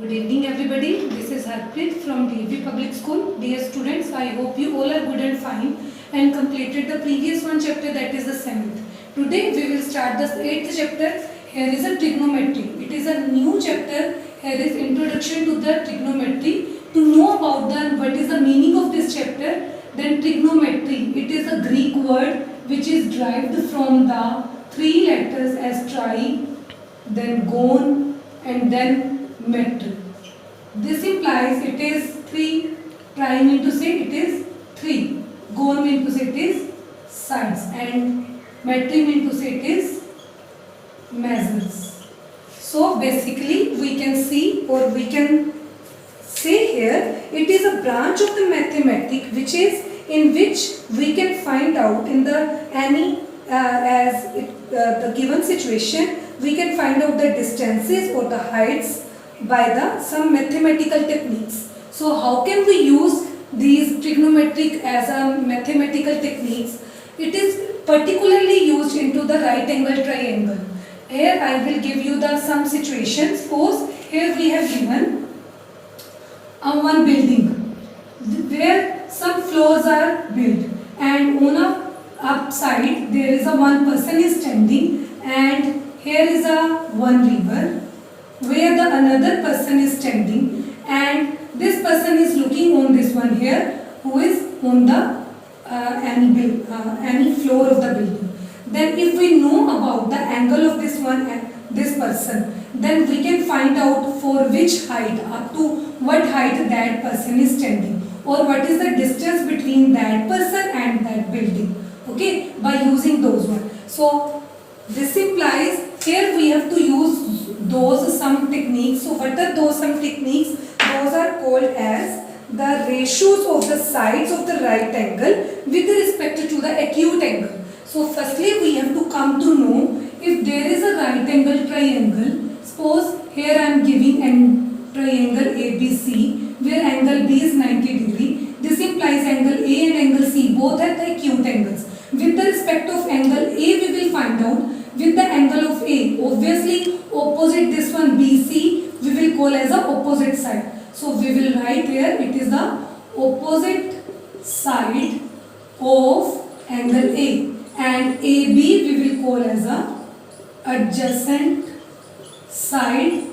Good evening everybody, this is Harpreet from DAV Public School. Dear students, I hope you all are good and fine and completed the previous one chapter, that is the 7th. Today we will start the 8th chapter. Here is a trigonometry. It is a new chapter. Here is introduction to the trigonometry. To know about what is the meaning of this chapter, then trigonometry, it is a Greek word which is derived from the three letters as tri, then gon and then metry. This implies it is 3, tri mean to say it is 3, gon mean to say it is sides and metry mean to say it is measures. So basically we can see or we can say here it is a branch of the mathematics which is in which we can find out in the the given situation we can find out the distances or the heights by the some mathematical techniques. So how can we use these trigonometric as a mathematical techniques? It is particularly used into the right angle triangle. Here I will give you the some situations. Suppose here we have given one building where some floors are built and on a upside there is a one person is standing and here is a one river where the another person is standing and this person is looking on this one here who is on the any floor of the building. Then if we know about the angle of this one and this person, then we can find out for which height, up to what height that person is standing or what is the distance between that person and that building, okay, by using those one. So this implies here we have to use those some techniques. So what are those some techniques? Those are called as the ratios of the sides of the right angle with respect to the acute angle. So firstly we have to come to know if there is a right angle triangle. Suppose here I am giving an triangle ABC where angle B is 90 degree. This implies angle A and angle C both are the acute angles. With the respect of angle A we will find out with the angle of A. Obviously opposite this one BC we will call as a opposite side. So we will write here it is the opposite side of angle A and AB we will call as a adjacent side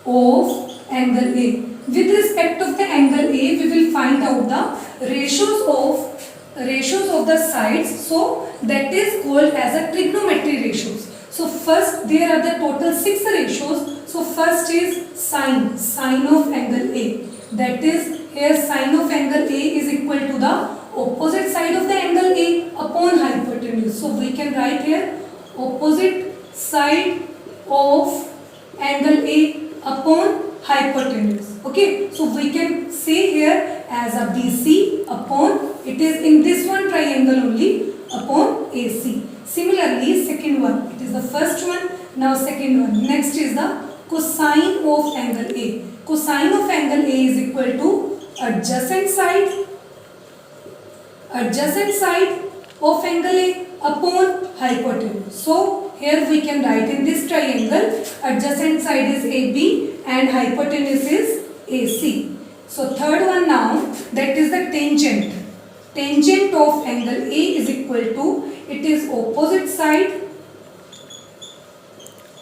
of angle A. With respect of the angle A we will find out the ratios of the sides. So that is called as a trigonometry ratios. So first there are the total 6 ratios. So first is sine of angle A. That is here sine of angle A is equal to the opposite side of the angle A upon hypotenuse. So we can write here opposite side of angle A upon hypotenuse. Okay, so we can say here as a BC upon, it is in this one triangle only, upon AC. Similarly second one, it is the first one, now second one. Next is the cosine of angle A. Cosine of angle A is equal to adjacent side of angle A upon hypotenuse. So here we can write in this triangle adjacent side is AB and hypotenuse is AC. So third one now, that is the tangent. Tangent of angle A is equal to, it is opposite side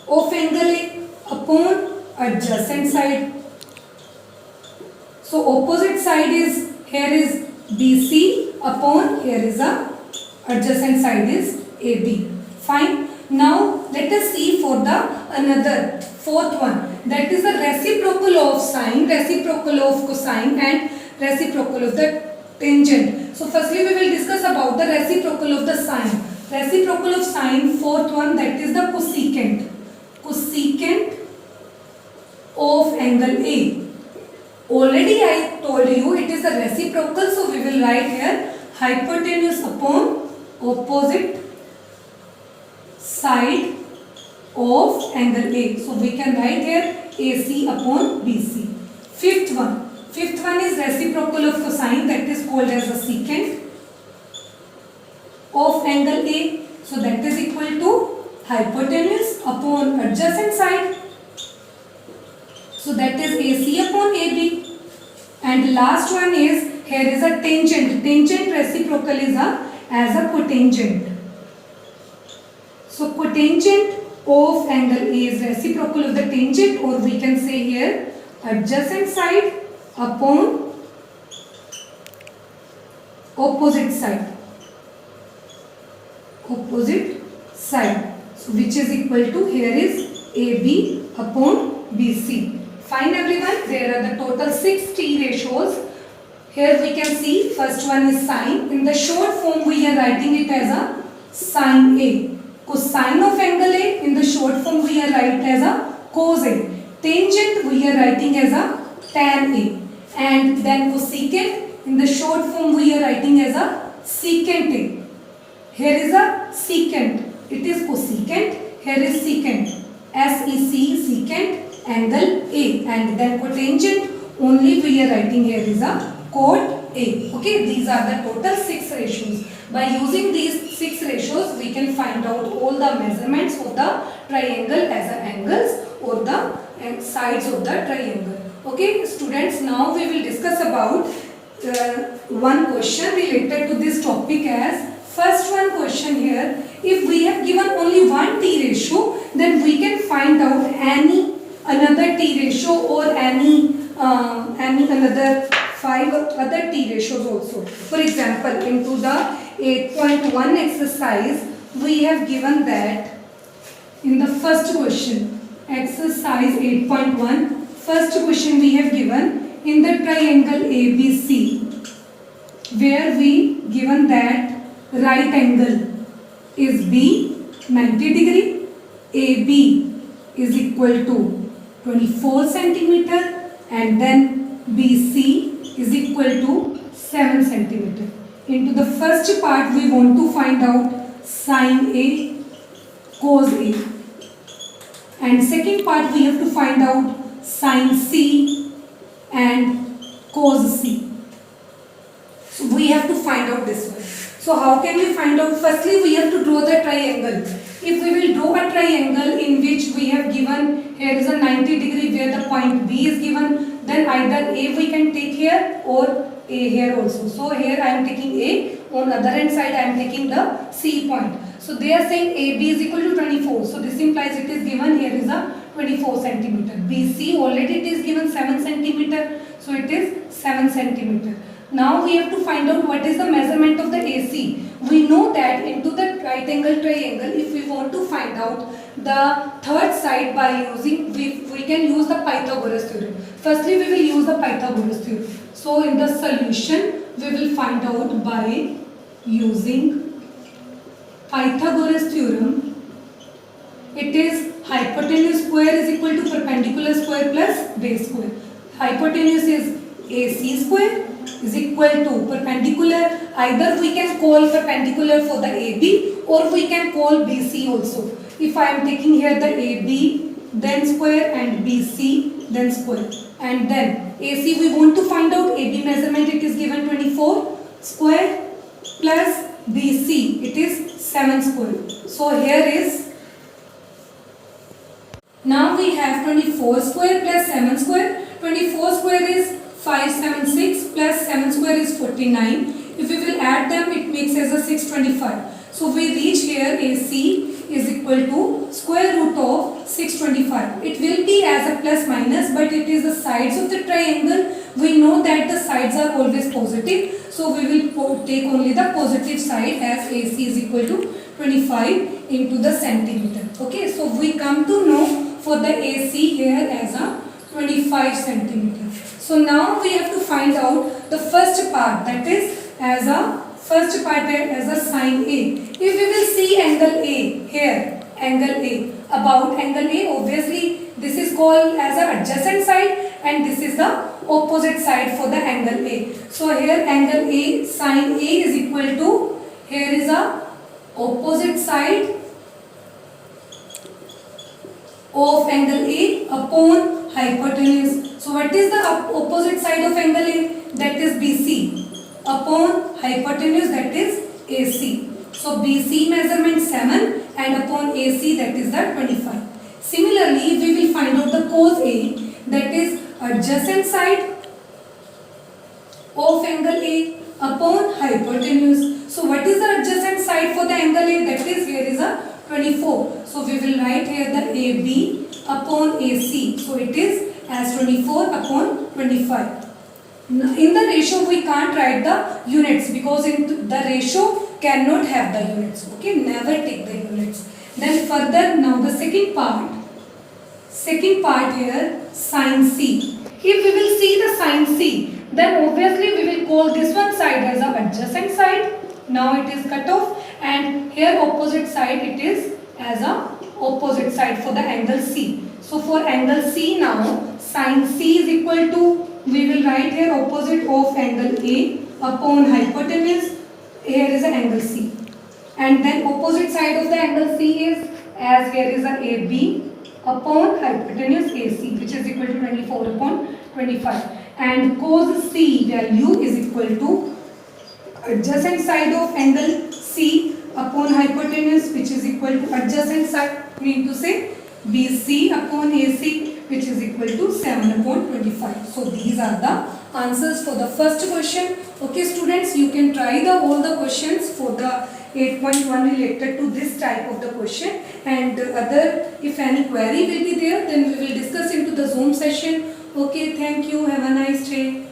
of angle A upon adjacent side. So opposite side is, here is BC upon, here is a adjacent side is AB. Fine. Now let us see for the another fourth one, that is the reciprocal of sine, reciprocal of cosine and reciprocal of the tangent. So firstly we will discuss about the reciprocal of the sine. Reciprocal of sine, fourth one, that is the cosecant. Cosecant of angle A. Already I told you it is a reciprocal, so we will write here hypotenuse upon opposite side of angle A. So we can write here AC upon BC. Fifth one is reciprocal of cosine, that is called as a secant of angle A. So that is equal to hypotenuse upon adjacent side. So that is AC upon AB. And last one is, here is a tangent. Tangent reciprocal is as a cotangent. So cotangent of angle A is reciprocal of the tangent, or we can say here adjacent side upon opposite side. Opposite side. So which is equal to, here is AB upon BC. Fine everyone, there are the total 6 T ratios. Here we can see first one is sine. In the short form we are writing it as a sine A. Cosine of angle A, in the short form we are writing as a cos A. Tangent we are writing as a tan A. And then cosecant, in the short form we are writing as a secant A. Here is a secant, it is cosecant, here is secant, SEC, secant, angle A. And then cotangent, only we are writing here is a cot A. Okay, these are the total 6 ratios. By using these 6 ratios, we can find out all the measurements of the triangle as angles or the sides of the triangle. Okay, students, now we will discuss about one question related to this topic. As first one question here, if we have given only one T ratio, then we can find out any another T ratio or any another 5 other T ratios also. For example, into the 8.1 exercise, we have given that in the first question, exercise 8.1, first question we have given in the triangle ABC, where we given that right angle is B 90 degree, AB is equal to 24 centimeter, and then BC is equal to 7 centimeter. Into the first part we want to find out sine A, cos A, and second part we have to find out sine C and cos C. So we have to find out this one. So how can we find out? Firstly we have to draw the triangle. If we will draw a triangle in which we have given, here is a 90 degree where the point B is given, then either A we can take here or A here also. So here I am taking A, on other hand side I am taking the C point. So they are saying AB is equal to 24. So this implies it is given here is a 24 centimeter. BC already it is given 7 centimeter. So it is 7 centimeter. Now we have to find out what is the measurement of the AC. We know that into the right angle triangle, if we want to find out the third side by using, we can use the Pythagoras theorem. Firstly we will use the Pythagoras theorem. So in the solution we will find out by using Pythagoras theorem. It is hypotenuse square is equal to perpendicular square plus base square. Hypotenuse is AC square is equal to perpendicular. Either we can call perpendicular for the AB or we can call BC also. If I am taking here the AB then square and BC then square, and then AC we want to find out AB measurement, it is given 24 square plus BC it is 7 square. So here is, now we have 24 square plus 7 square. 24 square is 576 plus 7 square is 49. If we will add them, it makes as a 625. So we reach here AC is equal to square root of 625. It will be as a plus minus, but it is the sides of the triangle. We know that the sides are always positive. So we will take only the positive side, as AC is equal to 25 into the centimeter. Okay, so we come to know for the AC here as a 25 centimeter. So now we have to find out the first part, that is as a first part as a sine A. If we will see angle A here, angle A, about angle A, obviously this is called as a adjacent side and this is the opposite side for the angle A. So here angle A, sine A is equal to, here is a opposite side of angle A upon hypotenuse. So what is the opposite side of angle A? That is BC upon hypotenuse, that is AC. So BC measurement 7 and upon AC that is the 25. Similarly, we will find out the cos A. that is adjacent side of angle A upon hypotenuse. So what is the adjacent side for the angle A? That is, here is a 24. So we will write here the AB upon AC. So it is as 24 upon 25. In the ratio we can't write the units because in the ratio cannot have the units. Okay, never take the units. Then further, now the second part here, sin C. If we will see the sin C, then obviously we will call this one side as a adjacent side. Now it is cut off, and here opposite side it is as a opposite side for the angle C. So for angle C now, sin C is equal to, we will write here opposite of angle A upon hypotenuse. Here is the angle C, and then opposite side of the angle C is, as here is a AB upon hypotenuse AC, which is equal to 24 upon 25, and cos C value is equal to adjacent side of angle C upon hypotenuse, which is equal to adjacent side, mean to say BC upon AC, which is equal to 7 upon 25. So these are the answers for the first question. Okay students, you can try all the questions for the 8.1 related to this type of the question, and other, if any query will be there, then we will discuss into the Zoom session. Okay, thank you, have a nice day.